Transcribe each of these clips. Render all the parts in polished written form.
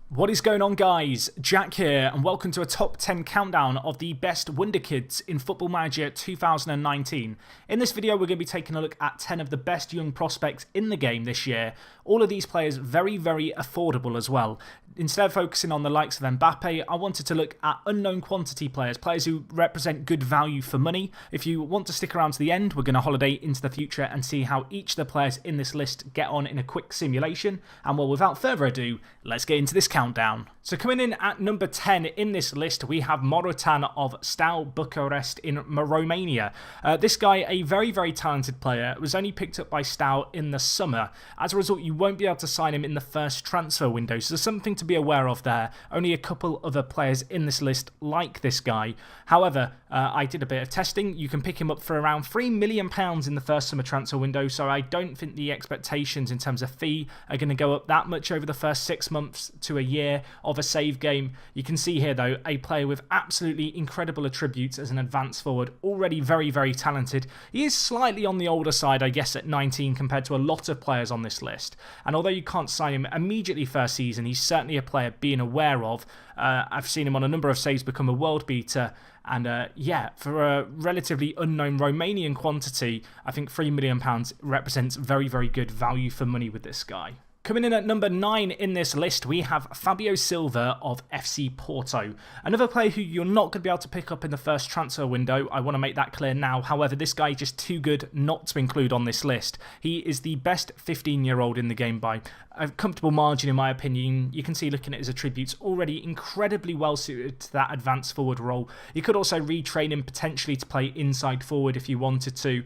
What is going on, guys? Jack here, and welcome to a top 10 countdown of the best Wonderkids in Football Manager 2019. In this video, we're going to be taking a look at 10 of the best young prospects in the game this year. All of these players very affordable as well. Instead of focusing on the likes of Mbappe, I wanted to look at unknown quantity players, players who represent good value for money. If you want to stick around to the end, we're going to holiday into the future and see how each of the players in this list get on in a quick simulation. And well, without further ado, let's get into this countdown. So coming in at number 10 in this list, we have Morotan of Steaua Bucharest in Romania. This guy, a very talented player, was only picked up by Steaua in the summer. As a result, you won't be able to sign him in the first transfer window, so there's something to be aware of there. Only a couple other players in this list like this guy. However, I did a bit of testing. You can pick him up for around £3 million in the first summer transfer window, so I don't think the expectations in terms of fee are going to go up that much over the first 6 months to a year of a save game. You can see here, though, a player with absolutely incredible attributes as an advanced forward, already very talented. He is slightly on the older side, I guess, at 19 compared to a lot of players on this list. And although you can't sign him immediately first season, he's certainly a player being aware of. I've seen him on a number of saves become a world beater. And yeah, for a relatively unknown Romanian quantity, I think £3 million represents very good value for money with this guy. Coming in at number 9 in this list, we have Fabio Silva of FC Porto. Another player who you're not going to be able to pick up in the first transfer window. I want to make that clear now. However, this guy is just too good not to include on this list. He is the best 15-year-old in the game by a comfortable margin, in my opinion. You can see, looking at his attributes, already incredibly well suited to that advanced forward role. You could also retrain him potentially to play inside forward if you wanted to.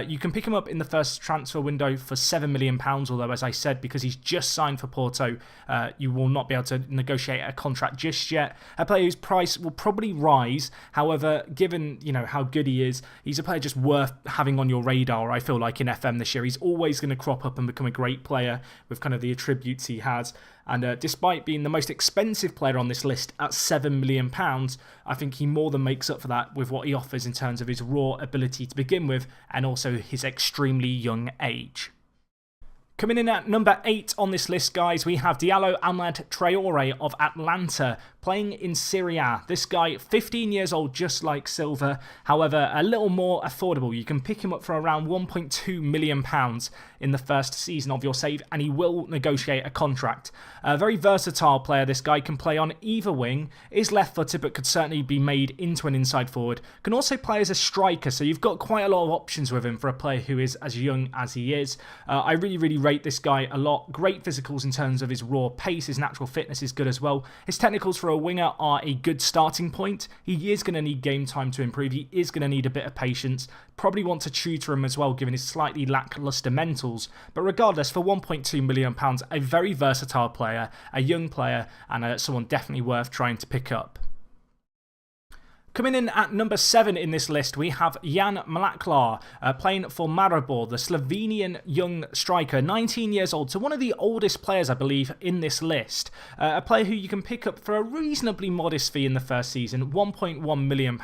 You can pick him up in the first transfer window for £7 million, although, as I said, because he's just signed for Porto, you will not be able to negotiate a contract just yet. A player whose price will probably rise. However, given how good he is, he's a player just worth having on your radar. I feel like in FM this year, he's always going to crop up and become a great player with kind of the attributes he has. And despite being the most expensive player on this list at £7 million, I think he more than makes up for that with what he offers in terms of his raw ability to begin with and also his extremely young age. Coming in at number 8 on this list, guys, we have Diallo Amad Traore of Atlanta, playing in Serie A. This guy, 15 years old, just like Silva, however, a little more affordable. You can pick him up for around £1.2 million in the first season of your save, and he will negotiate a contract. A very versatile player. This guy can play on either wing, is left-footed, but could certainly be made into an inside forward. Can also play as a striker, so you've got quite a lot of options with him for a player who is as young as he is. I really rate this guy a lot. Great physicals in terms of his raw pace. His natural fitness is good as well. His technicals for a winger are a good starting point. He is going to need game time to improve. He is going to need a bit of patience. Probably want to tutor him as well, given his slightly lackluster mentals. But regardless, for £1.2 million, a very versatile player, a young player, and someone definitely worth trying to pick up. Coming in at number 7 in this list, we have Jan Mlakar, playing for Maribor, the Slovenian young striker, 19 years old, so one of the oldest players, I believe, in this list. A player who you can pick up for a reasonably modest fee in the first season, £1.1 million.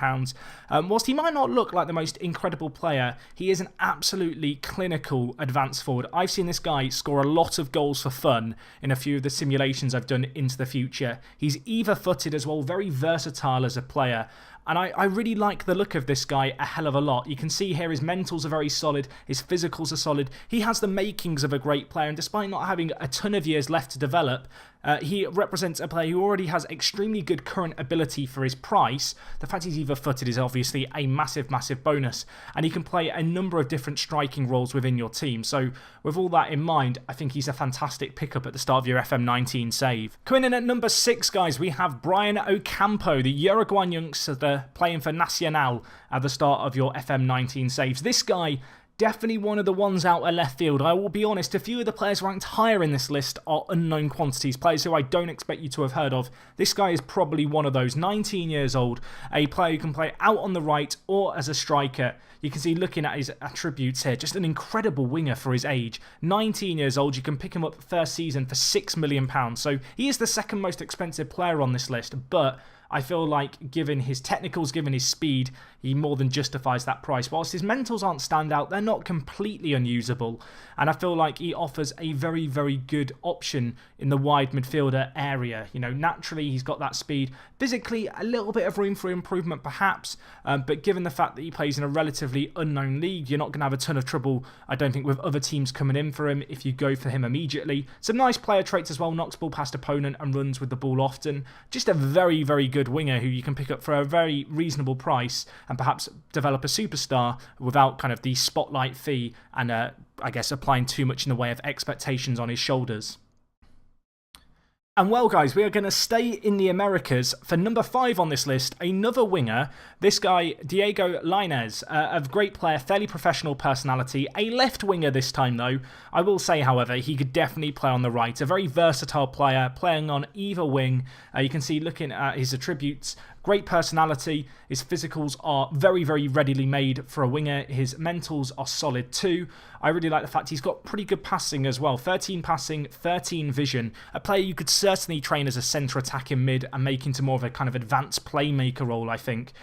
Whilst he might not look like the most incredible player, he is an absolutely clinical advanced forward. I've seen this guy score a lot of goals for fun in a few of the simulations I've done into the future. He's either-footed as well, very versatile as a player. And I really like the look of this guy a hell of a lot. You can see here his mentals are very solid, his physicals are solid. He has the makings of a great player, and despite not having a ton of years left to develop, he represents a player who already has extremely good current ability for his price. The fact he's either-footed is obviously a massive bonus, and he can play a number of different striking roles within your team. So with all that in mind, I think he's a fantastic pickup at the start of your FM19 save. Coming in at number 6, guys, we have Brian Ocampo, the Uruguayan youngster playing for Nacional at the start of your FM19 saves. This guy, definitely one of the ones out at left field. I will be honest, a few of the players ranked higher in this list are unknown quantities, players who I don't expect you to have heard of. This guy is probably one of those. 19 years old, a player who can play out on the right or as a striker. You can see, looking at his attributes here, just an incredible winger for his age. 19 years old, you can pick him up first season for £6 million. So he is the second most expensive player on this list, but I feel like given his technicals, given his speed, he more than justifies that price. Whilst his mentals aren't standout, they're not completely unusable. And I feel like he offers a very, very good option in the wide midfielder area. You know, naturally he's got that speed. Physically, a little bit of room for improvement perhaps. But given the fact that he plays in a relatively unknown league, you're not going to have a ton of trouble, I don't think, with other teams coming in for him if you go for him immediately. Some nice player traits as well. Knocks ball past opponent and runs with the ball often. Just a very, very good winger who you can pick up for a very reasonable price and perhaps develop a superstar without kind of the spotlight fee and I guess applying too much in the way of expectations on his shoulders. And well, guys, we are going to stay in the Americas for number 5 on this list. Another winger, this guy, Diego Lainez, a great player, fairly professional personality. A left winger this time, though. I will say, however, he could definitely play on the right. A very versatile player, playing on either wing. You can see, looking at his attributes, great personality. His physicals are very, very readily made for a winger. His mentals are solid too. I really like the fact he's got pretty good passing as well. 13 passing, 13 vision. A player you could certainly train as a centre attacking mid and make into more of a kind of advanced playmaker role, I think.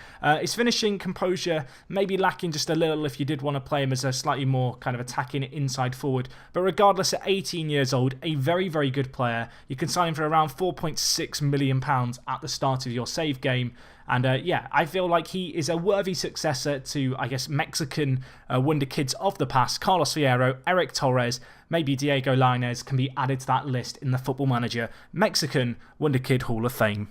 His finishing composure maybe lacking just a little if you did want to play him as a slightly more kind of attacking inside forward. But regardless, at 18 years old, a very, very good player. You can sign him for around £4.6 million at the start of your save game. And yeah, I feel like he is a worthy successor to, I guess, Mexican Wonderkids of the past. Carlos Fierro, Eric Torres, maybe Diego Lainez can be added to that list in the Football Manager Mexican Wonderkid Hall of Fame.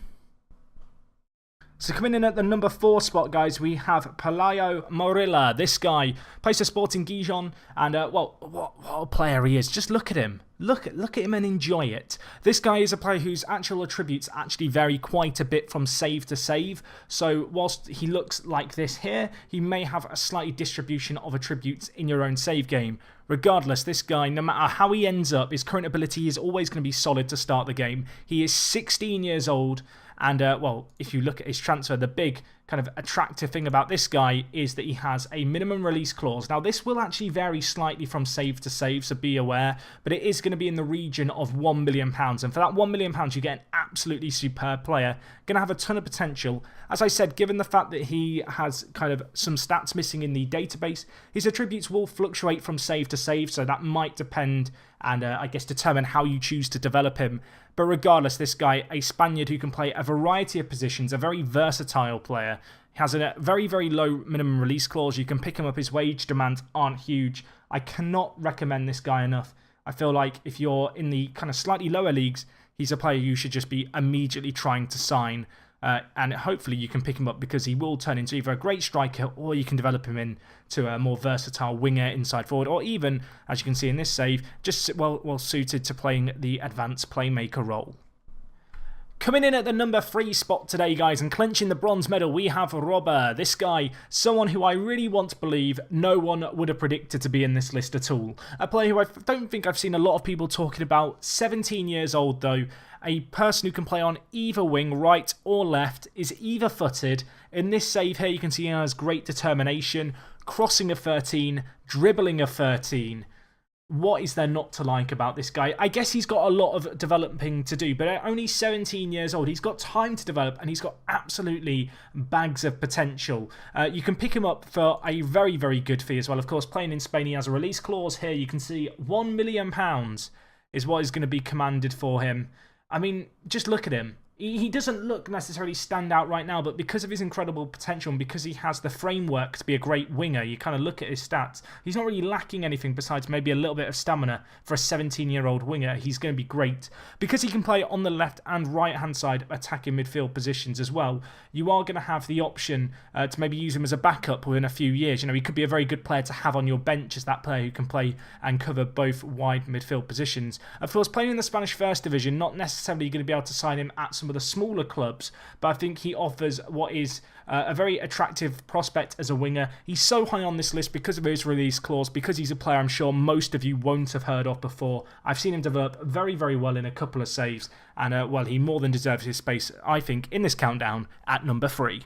So coming in at the number 4 spot, guys, we have Pelayo Morilla. This guy plays for Sporting Gijon, and well, what a player he is. Just look at him. Look at him and enjoy it. This guy is a player whose actual attributes actually vary quite a bit from save to save. So whilst he looks like this here, he may have a slightly distribution of attributes in your own save game. Regardless, this guy, no matter how he ends up, his current ability is always going to be solid to start the game. He is 16 years old. And, well, if you look at his transfer, the big kind of attractive thing about this guy is that he has a minimum release clause. Now, this will actually vary slightly from save to save, so be aware. But it is going to be in the region of £1 million. And for that £1 million, you get an absolutely superb player. Going to have a ton of potential. As I said, given the fact that he has kind of some stats missing in the database, his attributes will fluctuate from save to save, so that might depend and I guess determine how you choose to develop him. But regardless, this guy, a Spaniard who can play a variety of positions, a very versatile player. He has a very, very low minimum release clause. You can pick him up. His wage demands aren't huge. I cannot recommend this guy enough. I feel like if you're in the kind of slightly lower leagues, he's a player you should just be immediately trying to sign. And hopefully you can pick him up because he will turn into either a great striker or you can develop him into a more versatile winger inside forward, or even, as you can see in this save, just well suited to playing the advanced playmaker role. Coming in at the number 3 spot today, guys, and clinching the bronze medal, we have Robber. This guy, someone who I really want to believe no one would have predicted to be in this list at all. A player who I don't think I've seen a lot of people talking about. 17 years old, though. A person who can play on either wing, right or left, is either footed. In this save here, you can see he has great determination, crossing of 13, dribbling of 13. What is there not to like about this guy? I guess he's got a lot of developing to do, but at only 17 years old, he's got time to develop and he's got absolutely bags of potential. You can pick him up for a very, very good fee as well. Of course, playing in Spain, he has a release clause here. You can see £1 million is what is going to be commanded for him. I mean, just look at him. He doesn't look necessarily stand out right now, but because of his incredible potential and because he has the framework to be a great winger, you kind of look at his stats. He's not really lacking anything besides maybe a little bit of stamina for a 17-year-old winger. He's going to be great. Because he can play on the left and right-hand side attacking midfield positions as well, you are going to have the option to maybe use him as a backup within a few years. You know, he could be a very good player to have on your bench as that player who can play and cover both wide midfield positions. Of course, playing in the Spanish First Division, not necessarily going to be able to sign him at some of the smaller clubs, but I think he offers what is a very attractive prospect as a winger. He's so high on this list because of his release clause, because he's a player I'm sure most of you won't have heard of before. I've seen him develop very, very well in a couple of saves, and well, he more than deserves his space, I think, in this countdown at number 3.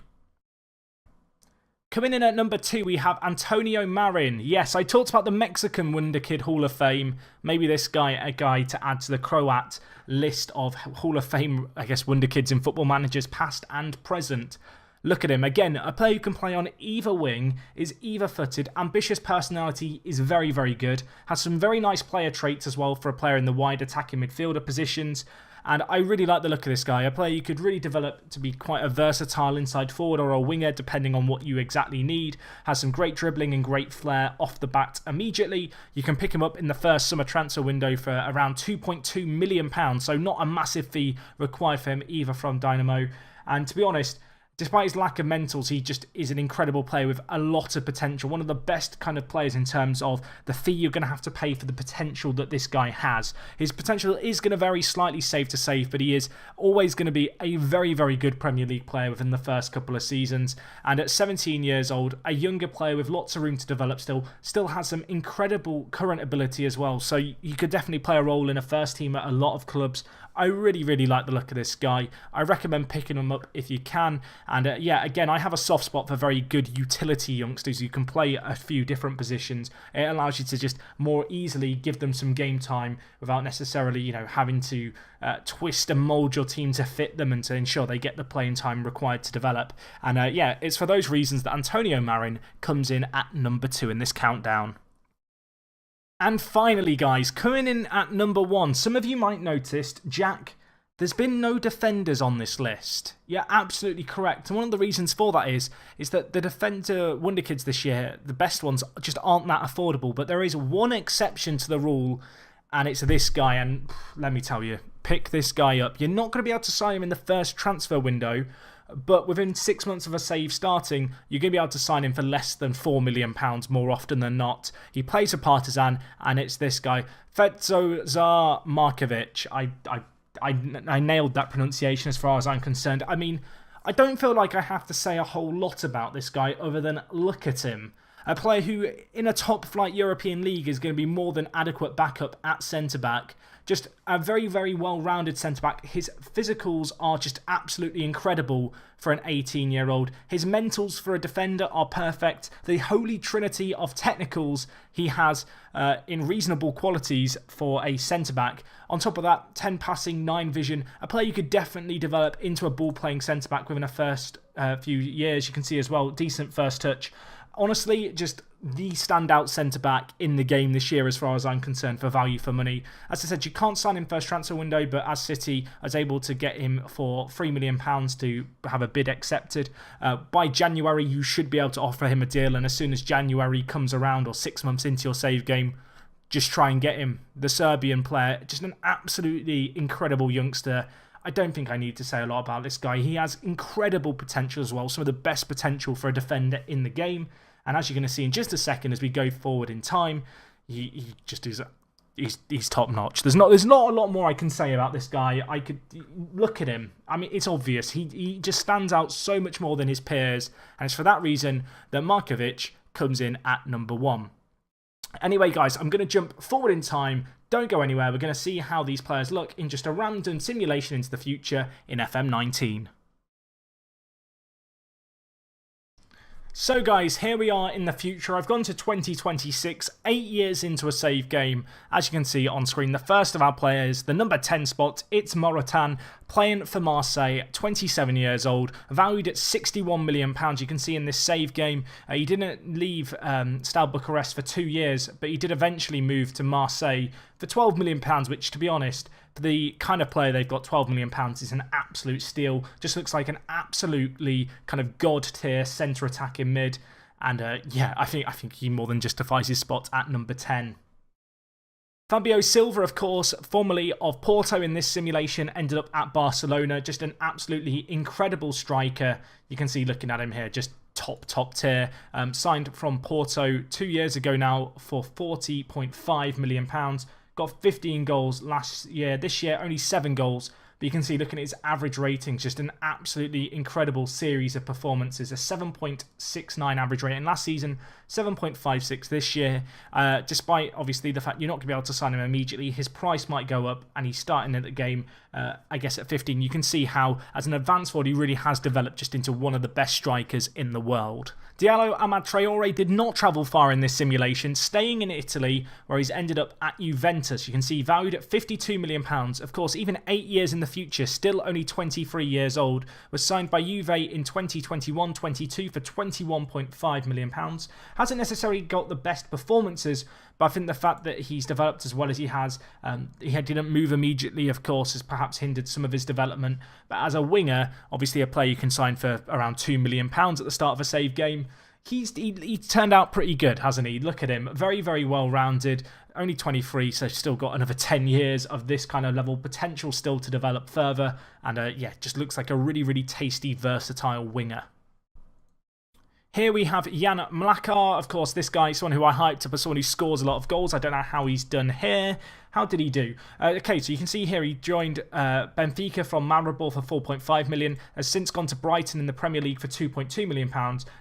Coming in at number 2, we have Antonio Marin. Yes, I talked about the Mexican Wonderkid Hall of Fame. Maybe this guy, a guy to add to the Croat list of Hall of Fame, I guess, Wonderkids in Football Managers past and present. Look at him. Again, a player who can play on either wing, is either-footed, ambitious personality, is very, very good. Has some very nice player traits as well for a player in the wide attacking midfielder positions. And I really like the look of this guy. A player you could really develop to be quite a versatile inside forward or a winger, depending on what you exactly need. Has some great dribbling and great flair off the bat immediately. You can pick him up in the first summer transfer window for around £2.2 million. So not a massive fee required for him either from Dynamo. And to be honest, despite his lack of mentals, he just is an incredible player with a lot of potential. One of the best kind of players in terms of the fee you're going to have to pay for the potential that this guy has. His potential is going to vary slightly save to save, but he is always going to be a very, very good Premier League player within the first couple of seasons. And at 17 years old, a younger player with lots of room to develop still has some incredible current ability as well. So you could definitely play a role in a first team at a lot of clubs. I really, really like the look of this guy. I recommend picking him up if you can. And yeah, again, I have a soft spot for very good utility youngsters who can play a few different positions. It allows you to just more easily give them some game time without necessarily, you know, having to twist and mould your team to fit them and to ensure they get the playing time required to develop. And yeah, it's for those reasons that Antonio Marin comes in at number 2 in this countdown. And finally, guys, coming in at number 1, some of you might notice, Jack, there's been no defenders on this list. Yeah, absolutely correct. And one of the reasons for that is that the defender Wonderkids this year, the best ones, just aren't that affordable. But there is one exception to the rule, and it's this guy. And let me tell you, pick this guy up. You're not going to be able to sign him in the first transfer window, but within 6 months of a save starting, you're going to be able to sign him for less than £4 million more often than not. He plays for Partizan, and it's this guy, Fedzozar Markovic. I nailed that pronunciation as far as I'm concerned. I mean, I don't feel like I have to say a whole lot about this guy other than look at him. A player who, in a top-flight European league, is going to be more than adequate backup at centre-back. Just a very, very well-rounded centre-back. His physicals are just absolutely incredible for an 18-year-old. His mentals for a defender are perfect. The holy trinity of technicals he has in reasonable qualities for a centre-back. On top of that, 10 passing, 9 vision. A player you could definitely develop into a ball-playing centre-back within a first few years. You can see as well, decent first touch. Honestly, just the standout centre-back in the game this year as far as I'm concerned for value for money. As I said, you can't sign him first transfer window, but as City is able to get him for £3 million to have a bid accepted, by January you should be able to offer him a deal, and as soon as January comes around or 6 months into your save game, just try and get him. The Serbian player, just an absolutely incredible youngster. I don't think I need to say a lot about this guy. He has incredible potential as well, some of the best potential for a defender in the game. And as you're going to see in just a second as we go forward in time, he just is he's top notch. There's not a lot more I can say about this guy. I could look at him. I mean, it's obvious. He just stands out so much more than his peers, and it's for that reason that Markovic comes in at number 1. Anyway, guys, I'm going to jump forward in time. Don't go anywhere. We're going to see how these players look in just a random simulation into the future in FM19. So guys, here we are in the future. I've gone to 2026, 8 years into a save game. As you can see on screen, the first of our players, the number 10 spot, it's Morotan, playing for Marseille, 27 years old, valued at £61 million. You can see in this save game, he didn't leave Steaua Bucharest for 2 years, but he did eventually move to Marseille for £12 million, which, to be honest, for the kind of player they've got, £12 million is an absolute steal. Just looks like an absolutely kind of god tier centre attack in mid. And yeah, I think he more than justifies his spot at number 10. Fabio Silva, of course, formerly of Porto in this simulation, ended up at Barcelona. Just an absolutely incredible striker. You can see looking at him here, just top tier. Signed from Porto 2 years ago now for £40.5 million. Got 15 goals last year. This year, only 7 goals. But you can see, looking at his average ratings, just an absolutely incredible series of performances. A 7.69 average rating last season, 7.56 this year. Despite obviously the fact you're not going to be able to sign him immediately, his price might go up, and he's starting at the game, I guess, at 15. You can see how, as an advanced forward, he really has developed just into one of the best strikers in the world. Diallo Amad Traore did not travel far in this simulation, staying in Italy, where he's ended up at Juventus. You can see valued at £52 million. Of course, even 8 years in the future, still only 23 years old, was signed by Juve in 2021-22 for £21.5 million. Hasn't necessarily got the best performances, but I think the fact that he's developed as well as he has, he didn't move immediately, of course, has perhaps hindered some of his development. But as a winger, obviously a player you can sign for around £2 million at the start of a save game, he's turned out pretty good, hasn't he? Look at him. Very, very well-rounded. Only 23, so still got another 10 years of this kind of level. Potential still to develop further. And yeah, just looks like a really, really tasty, versatile winger. Here we have Jan Mlakar. Of course, this guy is someone who I hyped up as someone who scores a lot of goals. I don't know how he's done here. How did he do? Okay, so you can see here he joined Benfica from Maribor for £4.5 million, has since gone to Brighton in the Premier League for £2.2 million.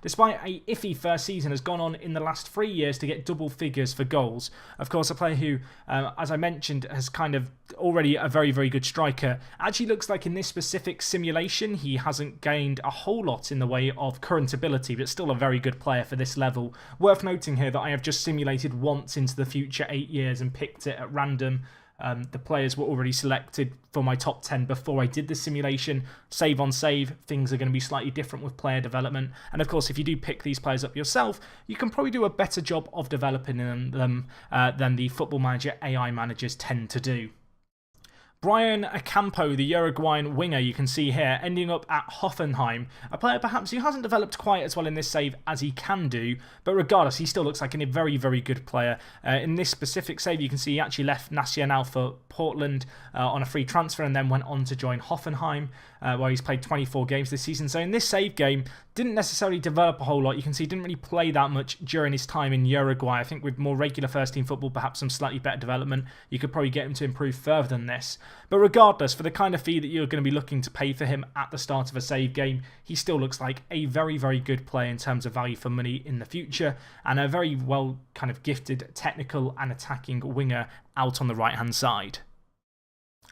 Despite a iffy first season, has gone on in the last 3 years to get double figures for goals. Of course, a player who, as I mentioned, has kind of already a very, very good striker. Actually looks like in this specific simulation, he hasn't gained a whole lot in the way of current ability, but still a very good player for this level. Worth noting here that I have just simulated once into the future 8 years and picked it at random. The players were already selected for my top 10 before I did the simulation. Save on save, things are going to be slightly different with player development. And of course, if you do pick these players up yourself, you can probably do a better job of developing them than the Football Manager AI managers tend to do. Brian Ocampo, the Uruguayan winger you can see here, ending up at Hoffenheim. A player perhaps who hasn't developed quite as well in this save as he can do, but regardless, he still looks like a very, very good player. In this specific save, you can see he actually left Nacional for Portland on a free transfer and then went on to join Hoffenheim, where he's played 24 games this season. So in this save game, didn't necessarily develop a whole lot. You can see he didn't really play that much during his time in Uruguay. I think with more regular first-team football, perhaps some slightly better development, you could probably get him to improve further than this. But regardless, for the kind of fee that you're going to be looking to pay for him at the start of a save game, he still looks like a very, very good player in terms of value for money in the future, and a very well kind of gifted technical and attacking winger out on the right-hand side.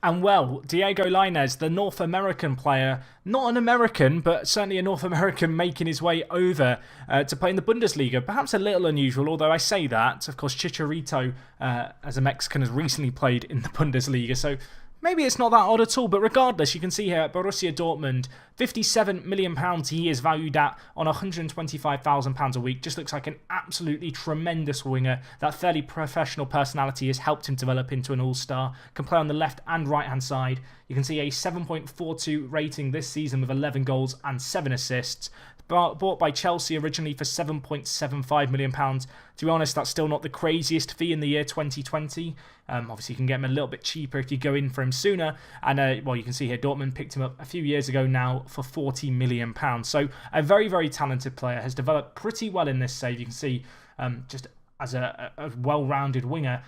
And well, Diego Lainez, the North American player, not an American, but certainly a North American making his way over to play in the Bundesliga. Perhaps a little unusual, although I say that. Of course, Chicharito, as a Mexican, has recently played in the Bundesliga, so maybe it's not that odd at all, but regardless, you can see here at Borussia Dortmund, £57 million he is valued at on £125,000 a week. Just looks like an absolutely tremendous winger. That fairly professional personality has helped him develop into an all-star. Can play on the left and right-hand side. You can see a 7.42 rating this season with 11 goals and 7 assists. Bought by Chelsea originally for £7.75 million. To be honest, that's still not the craziest fee in the year 2020. Obviously, you can get him a little bit cheaper if you go in for him sooner. And, well, you can see here, Dortmund picked him up a few years ago now for £40 million. So a very, very talented player. Has developed pretty well in this save. You can see just as a well-rounded winger,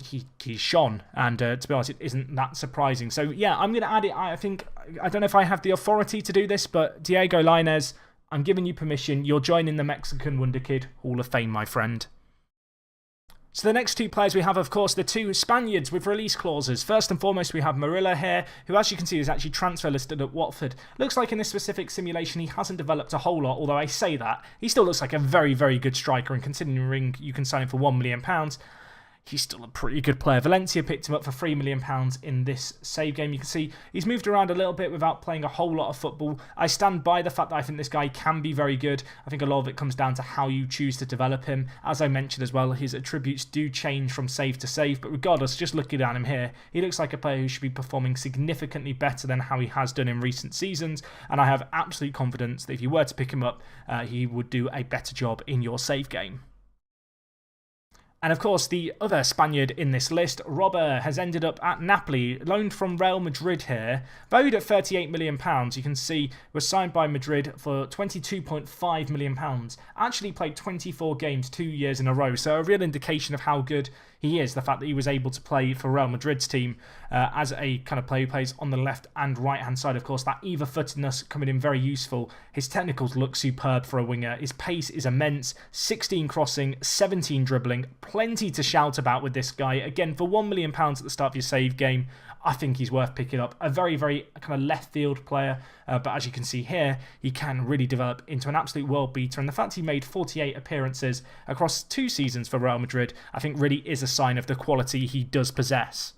he's shone. And to be honest, it isn't that surprising. So, yeah, I'm going to add it. I don't know if I have the authority to do this, but Diego Lainez, I'm giving you permission. You're joining the Mexican Wonderkid Hall of Fame, my friend. So the next two players we have, of course, the two Spaniards with release clauses. First and foremost, we have Marilla here, who, as you can see, is actually transfer listed at Watford. Looks like in this specific simulation, he hasn't developed a whole lot, although I say that. He still looks like a very, very good striker, and considering you can sign him for £1 million, he's still a pretty good player. Valencia picked him up for £3 million in this save game. You can see he's moved around a little bit without playing a whole lot of football. I stand by the fact that I think this guy can be very good. I think a lot of it comes down to how you choose to develop him. As I mentioned as well, his attributes do change from save to save, but regardless, just looking at him here, he looks like a player who should be performing significantly better than how he has done in recent seasons, and I have absolute confidence that if you were to pick him up, he would do a better job in your save game. And of course, the other Spaniard in this list, Robber, has ended up at Napoli, loaned from Real Madrid here, valued at £38 million. You can see was signed by Madrid for £22.5 million. Actually played 24 games 2 years in a row, so a real indication of how good he is, the fact that he was able to play for Real Madrid's team as a kind of player who plays on the left and right hand side. Of course, that either-footedness coming in very useful. His technicals look superb for a winger. His pace is immense. 16 crossing, 17 dribbling. Plenty to shout about with this guy. Again, for £1 million at the start of your save game, I think he's worth picking up. A very, very kind of left field player, but as you can see here, he can really develop into an absolute world beater. And the fact he made 48 appearances across 2 seasons for Real Madrid, I think really is a sign of the quality he does possess.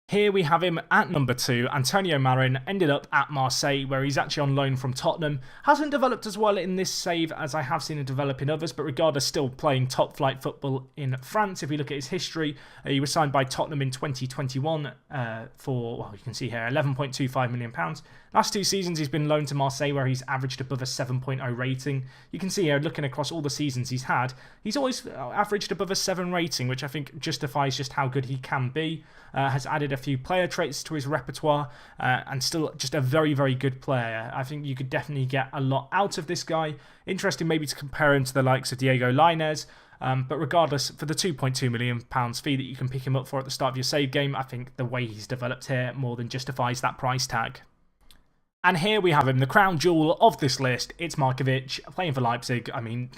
Here we have him at number 2. Antonio Marin ended up at Marseille, where he's actually on loan from Tottenham. Hasn't developed as well in this save as I have seen him develop in others, but regardless, still playing top flight football in France. If we look at his history, he was signed by Tottenham in 2021 for, well, you can see here, £11.25 million. Last 2 seasons, he's been loaned to Marseille, where he's averaged above a 7.0 rating. You can see here, looking across all the seasons he's had, he's always averaged above a 7 rating, which I think justifies just how good he can be. Has added a few player traits to his repertoire, and still just a very, very good player. I think you could definitely get a lot out of this guy. Interesting maybe to compare him to the likes of Diego Lainez. But regardless, for the £2.2 million fee that you can pick him up for at the start of your save game, I think the way he's developed here more than justifies that price tag. And here we have him, the crown jewel of this list. It's Markovic, playing for Leipzig. I mean,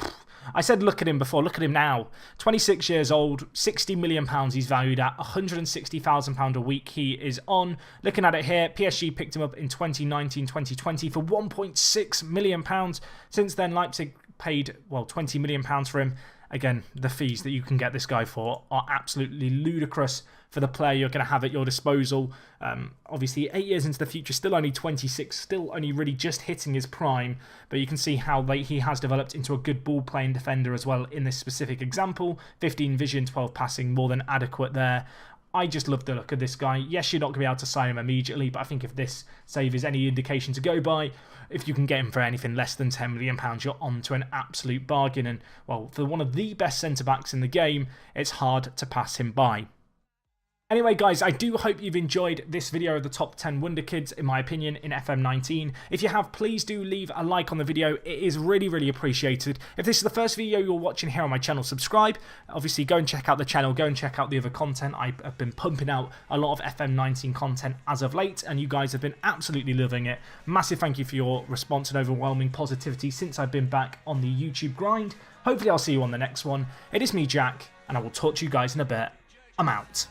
I said look at him before, look at him now. 26 years old, £60 million he's valued at, £160,000 a week he is on. Looking at it here, PSG picked him up in 2019-2020 for £1.6 million. Since then, Leipzig paid, well, £20 million for him. Again, the fees that you can get this guy for are absolutely ludicrous for the player you're going to have at your disposal. Obviously, 8 years into the future, still only 26, still only really just hitting his prime. But you can see how late he has developed into a good ball-playing defender as well in this specific example. 15 vision, 12 passing, more than adequate there. I just love the look of this guy. Yes, you're not going to be able to sign him immediately, but I think if this save is any indication to go by, if you can get him for anything less than £10 million, you're on to an absolute bargain. And, well, for one of the best centre-backs in the game, it's hard to pass him by. Anyway, guys, I do hope you've enjoyed this video of the top 10 Wonderkids, in my opinion, in FM19. If you have, please do leave a like on the video. It is really, really appreciated. If this is the first video you're watching here on my channel, subscribe. Obviously, go and check out the channel. Go and check out the other content. I've been pumping out a lot of FM19 content as of late, and you guys have been absolutely loving it. Massive thank you for your response and overwhelming positivity since I've been back on the YouTube grind. Hopefully, I'll see you on the next one. It is me, Jack, and I will talk to you guys in a bit. I'm out.